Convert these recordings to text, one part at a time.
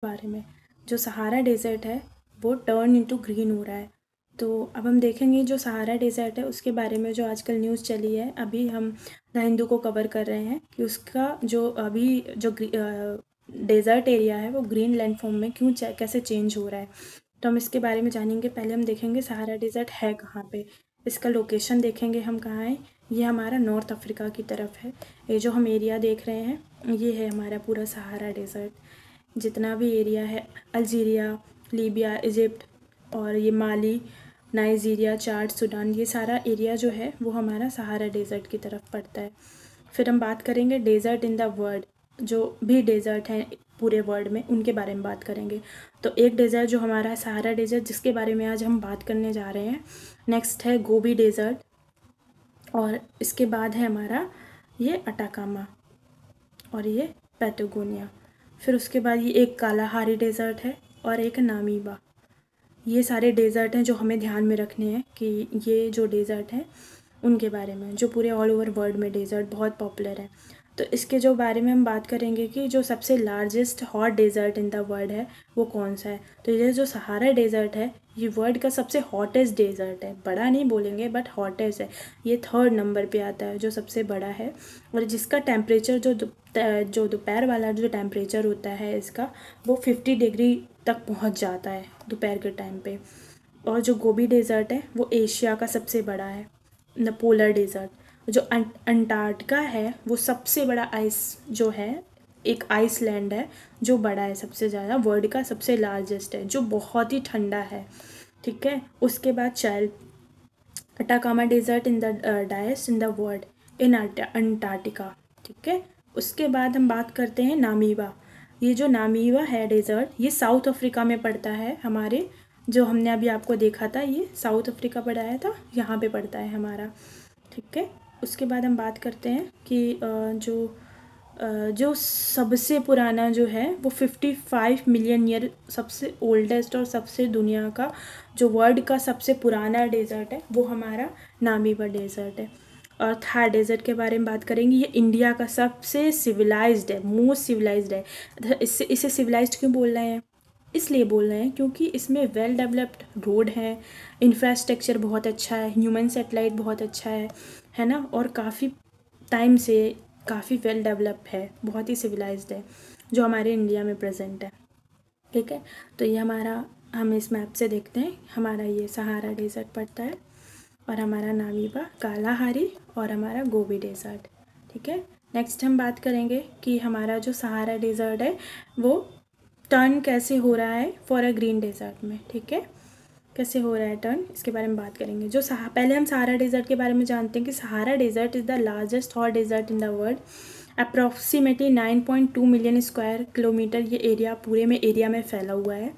बारे में। जो सहारा डेज़र्ट है वो टर्न इनटू ग्रीन हो रहा है। तो अब हम देखेंगे जो सहारा डेज़र्ट है उसके बारे में जो आजकल न्यूज़ चली है, अभी हम द हिंदू को कवर कर रहे हैं कि उसका जो अभी जो डेज़र्ट एरिया है वो ग्रीन लैंडफॉर्म में क्यों कैसे चेंज हो रहा है। तो हम इसके बारे में जानेंगे। पहले हम देखेंगे सहारा डेज़र्ट है कहाँ पे, इसका लोकेशन देखेंगे हम कहाँ है। ये हमारा नॉर्थ अफ्रीका की तरफ है। ये जो हम एरिया देख रहे हैं ये है हमारा पूरा सहारा डेज़र्ट। जितना भी एरिया है अल्जीरिया, लीबिया, इजिप्ट और ये माली, नाइजीरिया, चाड, सूडान, ये सारा एरिया जो है वो हमारा सहारा डेज़र्ट की तरफ पड़ता है। फिर हम बात करेंगे डेज़र्ट इन द वर्ल्ड, जो भी डेज़र्ट हैं पूरे वर्ल्ड में उनके बारे में बात करेंगे। तो एक डेज़र्ट जो हमारा है सहारा डेज़र्ट, जिसके बारे में आज हम बात करने जा रहे हैं। नेक्स्ट है गोबी डेज़र्ट और इसके बाद है हमारा ये अटाकामा और ये पैटागोनिया। फिर उसके बाद ये एक कालाहारी डेज़र्ट है और एक नामीबा। ये सारे डेज़र्ट हैं जो हमें ध्यान में रखने हैं कि ये जो डेज़र्ट हैं उनके बारे में, जो पूरे ऑल ओवर वर्ल्ड में डेज़र्ट बहुत पॉपुलर है। तो इसके जो बारे में हम बात करेंगे कि जो सबसे largest hot desert in the world है वो कौन सा है। तो ये जो सहारा डेज़र्ट है ये वर्ल्ड का सबसे हॉटेस्ट डेज़र्ट है। बड़ा नहीं बोलेंगे बट हॉटेस्ट है। ये थर्ड नंबर पे आता है जो सबसे बड़ा है। और जिसका टेम्परेचर जो दोपहर वाला जो टेम्परेचर होता है इसका वो 50 डिग्री तक पहुंच जाता है दोपहर के टाइम पे। और जो गोबी डेज़र्ट है वो एशिया का सबसे बड़ा है। न पोलर डेज़र्ट जो अंटार्कटिका है वो सबसे बड़ा आइस जो है, एक आइसलैंड है जो बड़ा है सबसे ज़्यादा, वर्ल्ड का सबसे लार्जेस्ट है, जो बहुत ही ठंडा है। ठीक है। उसके बाद Chile Atacama desert in the driest in the world in Antarctica. ठीक है। उसके बाद हम बात करते हैं नामीबा। ये जो नामीबा है डेज़र्ट ये साउथ अफ्रीका में पड़ता है हमारे, जो हमने अभी आपको देखा था ये साउथ अफ्रीका पढ़ाया था, यहाँ पे पड़ता है हमारा। ठीक है। उसके बाद हम बात करते हैं कि जो सबसे पुराना जो है वो 55 मिलियन ईयर सबसे ओल्डेस्ट और सबसे दुनिया का जो वर्ल्ड का सबसे पुराना डेज़र्ट है वो हमारा नामीबा डेज़र्ट है। और थार डेज़र्ट के बारे में बात करेंगे। ये इंडिया का सबसे सिविलाइज्ड है, मोस्ट सिविलाइज्ड है। इसे सिविलाइज्ड क्यों बोल रहे हैं, इसलिए बोल रहे हैं क्योंकि इसमें वेल डेवलप्ड रोड है, इंफ्रास्ट्रक्चर बहुत अच्छा है, ह्यूमन सेटेलाइट बहुत अच्छा है ना। और काफ़ी टाइम से काफ़ी वेल डेवलप है, बहुत ही सिविलाइज्ड है जो हमारे इंडिया में प्रेजेंट है। ठीक है। तो ये हमारा, हम इस मैप से देखते हैं हमारा ये सहारा डेज़र्ट पड़ता है और हमारा नामीबा, कालाहारी और हमारा गोबी डेज़र्ट। ठीक है। नेक्स्ट हम बात करेंगे कि हमारा जो सहारा डेज़र्ट है वो टर्न कैसे हो रहा है फॉर अ ग्रीन डेज़र्ट में। ठीक है। कैसे हो रहा है टर्न, इसके बारे में बात करेंगे। जो पहले हम सहारा डेज़र्ट के बारे में जानते हैं कि Sahara desert is the largest hot desert in the world. Approximately 9.2 million square kilometre ये एरिया पूरे में एरिया में फैला हुआ है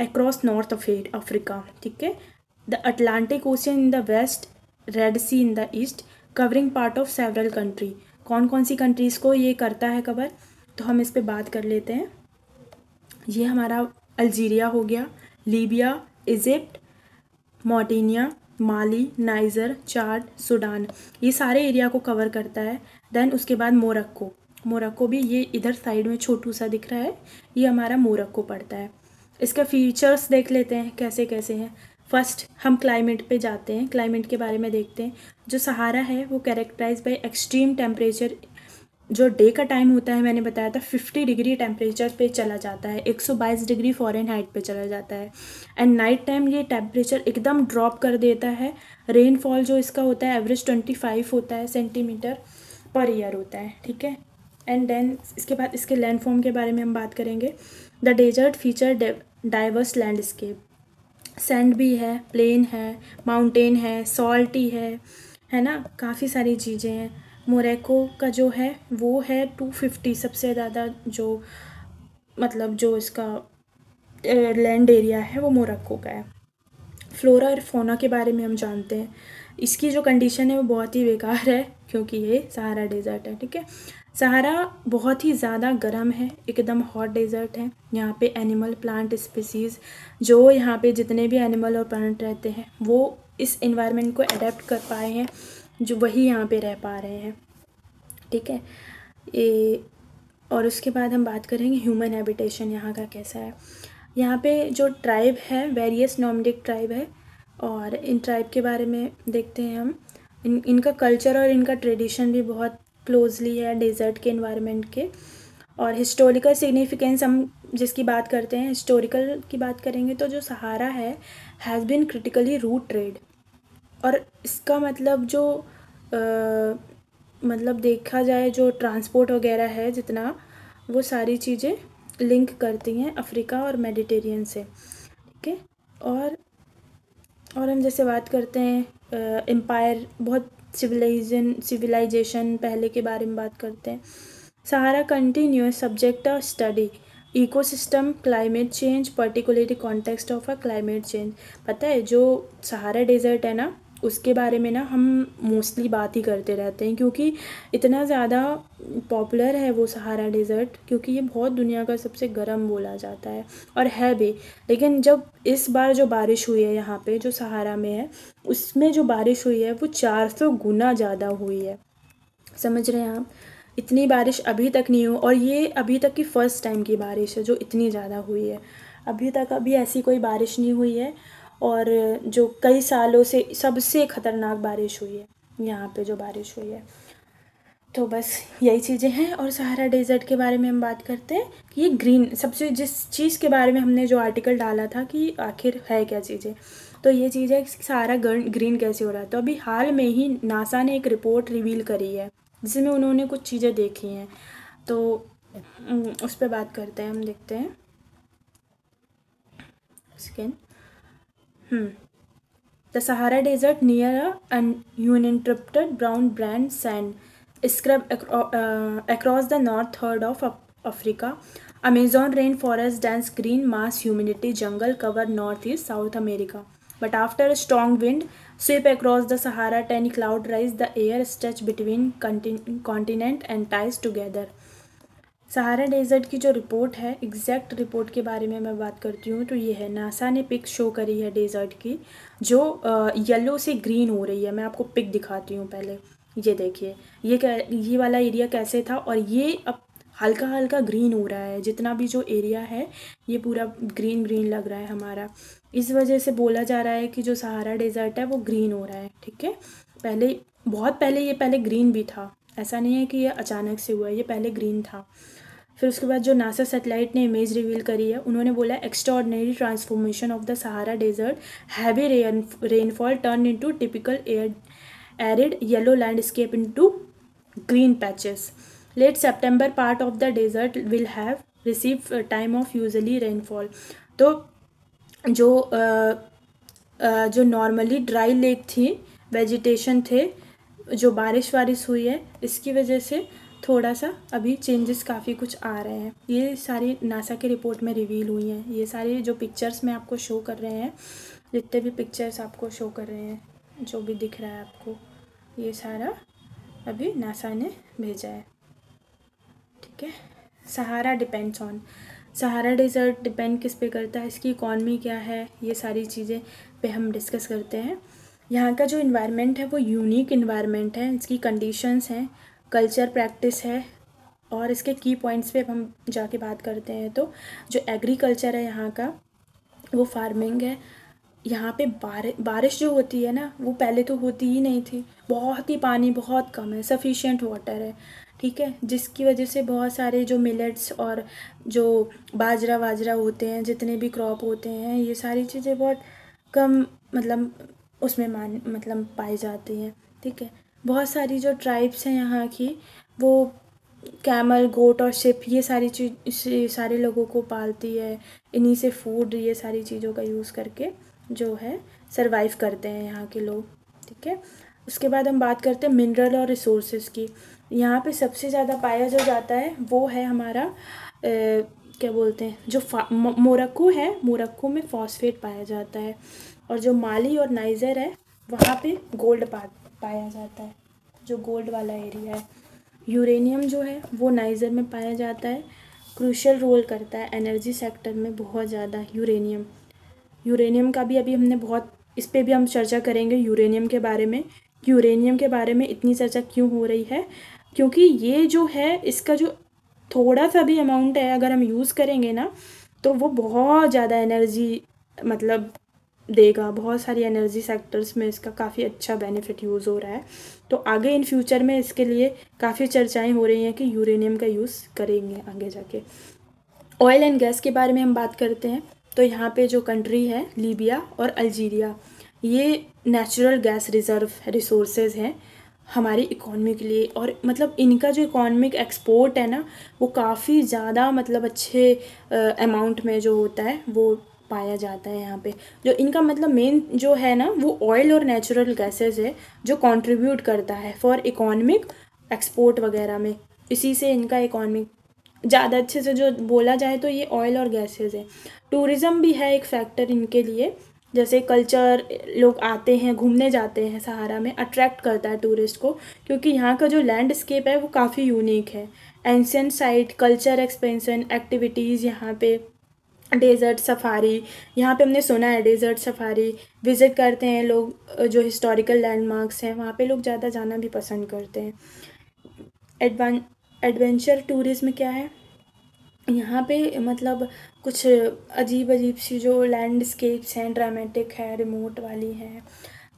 अक्रॉस नॉर्थ अफ्रीका। ठीक है। The Atlantic ocean in the west, red sea in the east, covering part of several country. कौन कौन सी कंट्रीज़ को ये करता है कवर, तो हम इस पर बात कर लेते हैं। ये हमारा अल्जीरिया हो गया, लीबिया, इजिप्ट, मॉरिटानिया, माली, नाइजर, चाड, सूडान, ये सारे एरिया को कवर करता है। देन उसके बाद मोरक्को भी ये इधर साइड में छोटू सा दिख रहा है, ये हमारा मोरक्को पड़ता है। इसका फीचर्स देख लेते हैं कैसे कैसे हैं। फर्स्ट हम क्लाइमेट पे जाते हैं, क्लाइमेट के बारे में देखते हैं। जो सहारा है वो कैरेक्टराइज बाय एक्सट्रीम टेम्परेचर। जो डे का टाइम होता है मैंने बताया था 50 डिग्री टेम्परेचर पे चला जाता है, 122 डिग्री फ़ारेनहाइट पे चला जाता है। एंड नाइट टाइम ये टेम्परेचर एकदम ड्रॉप कर देता है। रेनफॉल जो इसका होता है एवरेज 25 होता है सेंटीमीटर पर ईयर होता है। ठीक है। एंड देन इसके बाद इसके लैंडफॉर्म के बारे में हम बात करेंगे। The desert feature diverse landscape, sand भी है, प्लेन है, माउंटेन है, सॉल्टी है ना, काफ़ी सारी चीज़ें हैं। मोरक्को का जो है वो है 250 सबसे ज़्यादा जो मतलब जो इसका लैंड एरिया है वो मोरक्को का है। फ्लोरा और फौना के बारे में हम जानते हैं। इसकी जो कंडीशन है वो बहुत ही बेकार है क्योंकि ये सहारा डेज़र्ट है। ठीक है। सहारा बहुत ही ज़्यादा गर्म है, एकदम हॉट डेज़र्ट है। यहाँ पे एनिमल प्लांट स्पीसीज़, जो यहाँ पे जितने भी एनिमल और प्लांट रहते हैं वो इस इन्वायरमेंट को अडेप्ट कर पाए हैं, जो वही यहाँ पे रह पा रहे हैं। ठीक है। ये और उसके बाद हम बात करेंगे ह्यूमन हैबिटेशन यहाँ का कैसा है। यहाँ पे जो ट्राइब है वेरियस नॉर्डिक ट्राइब है, और इन ट्राइब के बारे में देखते हैं हम। इनका कल्चर और इनका ट्रेडिशन भी बहुत क्लोजली है डेजर्ट के इन्वायरमेंट के। और हिस्टोरिकल सिग्निफिकेंस हम जिसकी बात करते हैं, हिस्टोरिकल की बात करेंगे तो जो सहारा है has been critically route trade, और इसका मतलब जो मतलब देखा जाए जो ट्रांसपोर्ट वगैरह है जितना, वो सारी चीज़ें लिंक करती हैं अफ्रीका और मेडिटेरियन से, ठीक है। और हम जैसे बात करते हैं एम्पायर, बहुत सिविलाइजेशन पहले के बारे में बात करते हैं। Sahara continuous subject of study ecosystem climate change particularly context of a climate change. पता है जो सहारा डेजर्ट है ना, उसके बारे में ना हम मोस्टली बात ही करते रहते हैं, क्योंकि इतना ज़्यादा पॉपुलर है वो सहारा डेजर्ट, क्योंकि ये बहुत दुनिया का सबसे गर्म बोला जाता है और है भी। लेकिन जब इस बार जो बारिश हुई है यहाँ पे जो सहारा में है, उसमें जो बारिश हुई है वो 400 गुना ज़्यादा हुई है। समझ रहे हैं आप, इतनी बारिश अभी तक नहीं हुई, और ये अभी तक की फ़र्स्ट टाइम की बारिश है जो इतनी ज़्यादा हुई है। अभी तक अभी ऐसी कोई बारिश नहीं हुई है, और जो कई सालों से सबसे ख़तरनाक बारिश हुई है यहाँ पे जो बारिश हुई है। तो बस यही चीज़ें हैं। और सहारा डेजर्ट के बारे में हम बात करते हैं कि ये ग्रीन, सबसे जिस चीज़ के बारे में हमने जो आर्टिकल डाला था कि आखिर है क्या चीज़ें, तो ये चीज़ है कि सहारा ग्रीन कैसे हो रहा है। तो अभी हाल में ही नासा ने एक रिपोर्ट रिवील करी है जिसमें उन्होंने कुछ चीज़ें देखी हैं, तो उस पर बात करते हैं, हम देखते हैं। Second, The Sahara Desert near an uninterrupted brown brand sand scrub across the north third of Africa. Amazon rainforest dense green mass humidity jungle cover northeast South America. But after a strong wind sweep across the Sahara, tiny cloud rise, the air stretch between continent and ties together. Sahara desert की जो report है, exact report के बारे में मैं बात करती हूँ तो ये है, नासा ने पिक शो करी है डेजर्ट की जो येलो से ग्रीन हो रही है। मैं आपको पिक दिखाती हूँ पहले, ये देखिए ये वाला एरिया कैसे था, और ये अब हल्का हल्का ग्रीन हो रहा है। जितना भी जो एरिया है ये पूरा ग्रीन ग्रीन लग रहा है हमारा। इस वजह से बोला जा रहा है कि जो सहारा डेजर्ट है वो ग्रीन हो रहा है, ठीक है। पहले बहुत पहले ये पहले ग्रीन भी था, ऐसा नहीं है कि ये अचानक से हुआ, ये पहले ग्रीन था। फिर उसके बाद जो नासा सैटेलाइट ने इमेज रिवील करी है, उन्होंने बोला extraordinary transformation of the Sahara desert, heavy rainfall turn into typical arid yellow landscape into green patches. Late September part of the desert will have receive time of usually rainfall. तो जो normally dry lake थी, vegetation थे, जो बारिश हुई है, इसकी वजह से थोड़ा सा अभी चेंजेस काफ़ी कुछ आ रहे हैं। ये सारी नासा के रिपोर्ट में रिवील हुई हैं। ये सारी जो पिक्चर्स में आपको शो कर रहे हैं, जितने भी पिक्चर्स आपको शो कर रहे हैं, जो भी दिख रहा है आपको, ये सारा अभी नासा ने भेजा है, ठीक है। Sahara depends on, Sahara desert depend किस पे करता है, इसकी इकॉनमी क्या है, ये सारी चीज़ें पे हम डिस्कस करते हैं। यहाँ का जो इन्वायरमेंट है वो यूनिक इन्वायरमेंट है, इसकी कंडीशंस हैं, कल्चर प्रैक्टिस है, और इसके की पॉइंट्स पे हम जाके बात करते हैं। तो जो एग्रीकल्चर है यहाँ का वो फार्मिंग है। यहाँ पे बारिश जो होती है ना, वो पहले तो होती ही नहीं थी, बहुत ही पानी बहुत कम है, सफिशिएंट वाटर है, ठीक है, जिसकी वजह से बहुत सारे जो मिलेट्स और जो बाजरा होते हैं, जितने भी क्रॉप होते हैं, ये सारी चीज़ें बहुत कम मतलब उसमें मतलब पाई जाती हैं, ठीक है। बहुत सारी जो ट्राइब्स हैं यहाँ की, वो कैमल, गोट और शिप, ये सारी चीज़ सारे लोगों को पालती है। इन्हीं से फूड, ये सारी चीज़ों का यूज़ करके जो है सरवाइव करते हैं यहाँ के लोग, ठीक है। उसके बाद हम बात करते हैं मिनरल और रिसोर्सेज की। यहाँ पे सबसे ज़्यादा पाया जो जाता है वो है हमारा क्या बोलते हैं, जो मोरक्को है, मोरक्को में फॉस्फेट पाया जाता है, और जो माली और नाइजर है वहाँ पे गोल्ड पाया जाता है, जो गोल्ड वाला एरिया है। यूरेनियम जो है वो नाइजर में पाया जाता है, क्रूशियल रोल करता है एनर्जी सेक्टर में बहुत ज़्यादा। यूरेनियम का भी अभी हमने बहुत, इस पर भी हम चर्चा करेंगे यूरेनियम के बारे में। यूरेनियम के बारे में इतनी चर्चा क्यों हो रही है, क्योंकि ये जो है इसका जो थोड़ा सा भी अमाउंट है अगर हम यूज़ करेंगे ना, तो वो बहुत ज़्यादा एनर्जी मतलब देगा। बहुत सारी एनर्जी सेक्टर्स में इसका काफ़ी अच्छा बेनिफिट यूज़ हो रहा है। तो आगे इन फ्यूचर में इसके लिए काफ़ी चर्चाएं हो रही हैं कि यूरेनियम का यूज़ करेंगे आगे जाके। ऑयल एंड गैस के बारे में हम बात करते हैं तो यहाँ पे जो कंट्री है लीबिया और अल्जीरिया, ये नेचुरल गैस रिजर्व रिसोर्सेज हैं हमारी इकोनॉमी के लिए। और मतलब इनका जो इकोनॉमिक एक्सपोर्ट है ना, वो काफ़ी ज़्यादा मतलब अच्छे अमाउंट में जो होता है वो पाया जाता है यहाँ पे। जो इनका मतलब मेन जो है ना, वो ऑयल और नेचुरल गैसेस है जो कंट्रीब्यूट करता है फॉर इकोनॉमिक एक्सपोर्ट वगैरह में। इसी से इनका इकोनॉमिक ज़्यादा अच्छे से जो बोला जाए तो ये ऑयल और गैसेस है। टूरिज़्म भी है एक फैक्टर इनके लिए, जैसे कल्चर, लोग आते हैं घूमने जाते हैं सहारा में, अट्रैक्ट करता है टूरिस्ट को, क्योंकि यहाँ का जो लैंडस्केप है वो काफ़ी यूनिक है। Ancient site, culture expansion activities यहाँ पे, डेजर्ट सफारी, यहाँ पे हमने सुना है डेजर्ट सफारी विज़िट करते हैं लोग। जो हिस्टोरिकल लैंडमार्क्स हैं वहाँ पे लोग ज़्यादा जाना भी पसंद करते हैं। एडवेंचर टूरिज़्म क्या है यहाँ पे, मतलब कुछ अजीब अजीब सी जो लैंडस्केप्स हैं, ड्रामेटिक है, रिमोट वाली हैं,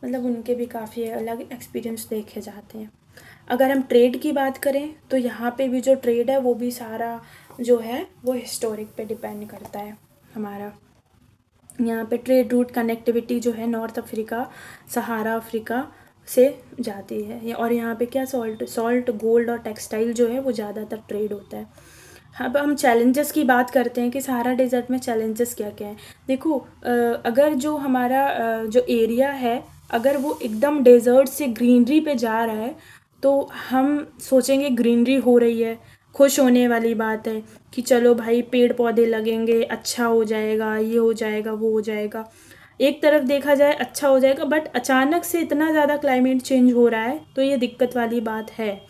मतलब उनके भी काफ़ी अलग एक्सपीरियंस देखे जाते हैं। अगर हम ट्रेड की बात करें तो यहाँ पे भी जो ट्रेड है वो भी सारा जो है वो हिस्टोरिक पे डिपेंड करता है हमारा। यहाँ पे ट्रेड रूट कनेक्टिविटी जो है नॉर्थ अफ्रीका, सहारा अफ्रीका से जाती है। और यहाँ पे क्या सॉल्ट गोल्ड और टेक्सटाइल जो है वो ज़्यादातर ट्रेड होता है। अब हम चैलेंजेस की बात करते हैं कि सहारा डेजर्ट में चैलेंजेस क्या क्या हैं। देखो अगर जो हमारा जो एरिया है अगर वो एकदम डेजर्ट से ग्रीनरी पे जा रहा है तो हम सोचेंगे ग्रीनरी हो रही है, खुश होने वाली बात है कि चलो भाई पेड़ पौधे लगेंगे, अच्छा हो जाएगा, ये हो जाएगा, वो हो जाएगा। एक तरफ देखा जाए अच्छा हो जाएगा, बट अचानक से इतना ज़्यादा क्लाइमेट चेंज हो रहा है तो ये दिक्कत वाली बात है।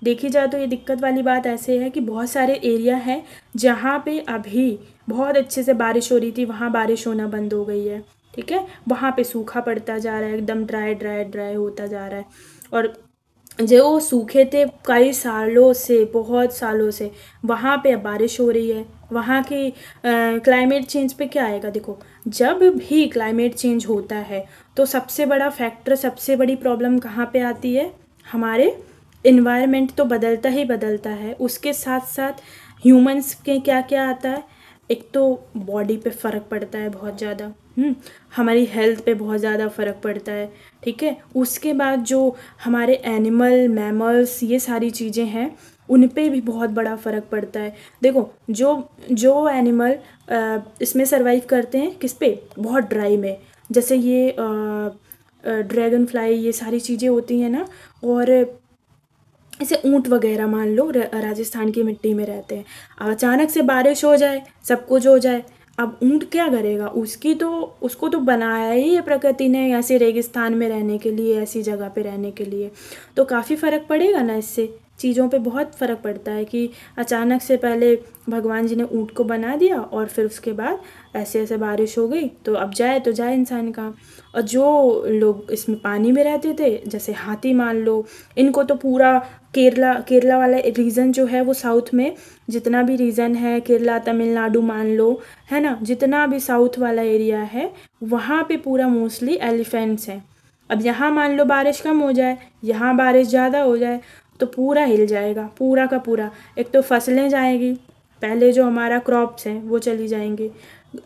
देखी जाए तो ये दिक्कत वाली बात ऐसे है कि बहुत सारे एरिया हैं जहाँ पे अभी बहुत अच्छे से बारिश हो रही थी, वहाँ बारिश होना बंद हो गई है। ठीक है, वहाँ पे सूखा पड़ता जा रहा है, एकदम ड्राई ड्राई ड्राई होता जा रहा है। और जो सूखे थे कई सालों से, बहुत सालों से, वहाँ पे अब बारिश हो रही है। वहाँ की क्लाइमेट चेंज पे क्या आएगा, देखो जब भी क्लाइमेट चेंज होता है तो सबसे बड़ा फैक्टर, सबसे बड़ी प्रॉब्लम कहाँ पे आती है, हमारे इन्वायरमेंट तो बदलता ही बदलता है, उसके साथ साथ ह्यूमंस के क्या क्या आता है। एक तो बॉडी पे फ़र्क पड़ता है बहुत ज़्यादा, हमारी हेल्थ पे बहुत ज़्यादा फ़र्क पड़ता है। ठीक है, उसके बाद जो हमारे एनिमल मैमल्स ये सारी चीज़ें हैं उन पे भी बहुत बड़ा फ़र्क पड़ता है। देखो जो जो एनिमल इसमें सरवाइव करते हैं किस पे, बहुत ड्राई में, जैसे ये ड्रैगन फ्लाई, ये सारी चीज़ें होती हैं ना। और जैसे ऊँट वगैरह मान लो राजस्थान की मिट्टी में रहते हैं, अब अचानक से बारिश हो जाए, सब कुछ हो जाए, अब ऊँट क्या करेगा, उसको तो बनाया ही है प्रकृति ने ऐसे रेगिस्तान में रहने के लिए, ऐसी जगह पे रहने के लिए। तो काफ़ी फ़र्क पड़ेगा ना, इससे चीज़ों पे बहुत फ़र्क पड़ता है कि अचानक से पहले भगवान जी ने ऊँट को बना दिया और फिर उसके बाद ऐसे ऐसे बारिश हो गई, तो अब जाए तो जाए इंसान कहाँ। और जो लोग इसमें पानी में रहते थे, जैसे हाथी मान लो, इनको तो पूरा केरला वाला रीजन जो है वो साउथ में जितना भी रीजन है, केरला तमिलनाडु मान लो, है ना, जितना भी साउथ वाला एरिया है वहाँ पे पूरा मोस्टली एलिफेंट्स हैं। अब यहाँ मान लो बारिश कम हो जाए, यहाँ बारिश ज़्यादा हो जाए तो पूरा हिल जाएगा, पूरा का पूरा। एक तो फसलें जाएगी, पहले जो हमारा क्रॉप्स हैं वो चली जाएंगी।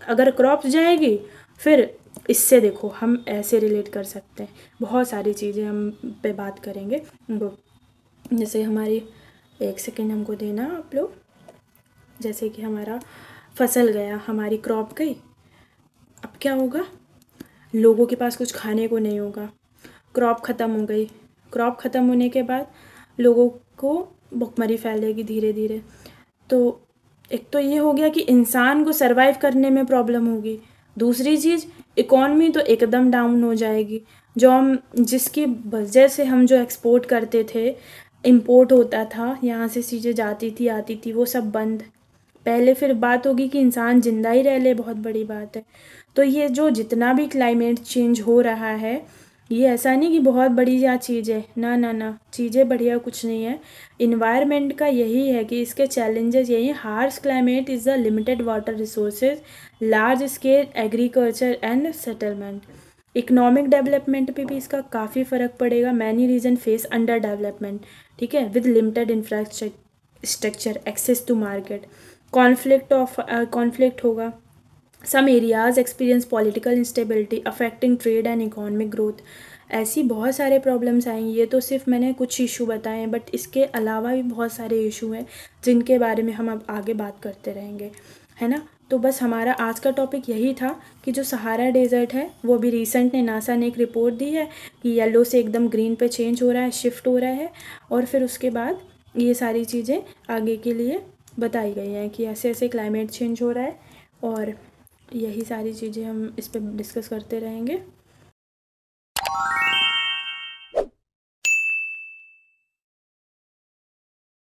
अगर क्रॉप्स जाएगी फिर इससे देखो हम ऐसे रिलेट कर सकते हैं, बहुत सारी चीज़ें हम पे बात करेंगे। जैसे हमारी, एक सेकेंड हमको देना आप लोग, जैसे कि हमारा फसल गया, हमारी क्रॉप गई, अब क्या होगा, लोगों के पास कुछ खाने को नहीं होगा, क्रॉप ख़त्म हो गई, क्रॉप ख़त्म होने के बाद लोगों को भुखमरी फैलेगी धीरे धीरे। तो एक तो ये हो गया कि इंसान को सरवाइव करने में प्रॉब्लम होगी, दूसरी चीज़ इकॉनमी तो एकदम डाउन हो जाएगी। जो हम जिसकी वजह से हम जो एक्सपोर्ट करते थे, इंपोर्ट होता था, यहाँ से चीज़ें जाती थी आती थी, वो सब बंद। पहले फिर बात होगी कि इंसान ज़िंदा ही रह ले, बहुत बड़ी बात है। तो ये जो जितना भी क्लाइमेट चेंज हो रहा है ये ऐसा नहीं कि बहुत बढ़िया चीज़ है, ना ना ना, चीज़ें बढ़िया कुछ नहीं है। इन्वायरमेंट का यही है कि इसके चैलेंजेस यही हैं। Harsh climate is the limited water resources, large scale agriculture and settlement. Economic development पे भी इसका काफ़ी फ़र्क पड़ेगा। Many region face under development, ठीक है, with limited infrastructure, access to market, conflict होगा। Some areas experience political instability affecting trade and economic growth. ऐसी बहुत सारे प्रॉब्लम्स आएंगी। ये तो सिर्फ मैंने कुछ इशू बताए हैं, बट इसके अलावा भी बहुत सारे इशू हैं जिनके बारे में हम अब आगे बात करते रहेंगे, है ना। तो बस हमारा आज का टॉपिक यही था कि जो सहारा डेजर्ट है वो भी रिसेंट ने नासा ने एक रिपोर्ट दी है कि येलो से एकदम ग्रीन पे चेंज हो रहा है, शिफ्ट हो रहा है। और फिर उसके बाद ये सारी चीज़ें आगे के लिए बताई गई हैं कि ऐसे ऐसे क्लाइमेट चेंज हो रहा है। और यही सारी चीज़ें हम इस पर डिस्कस करते रहेंगे।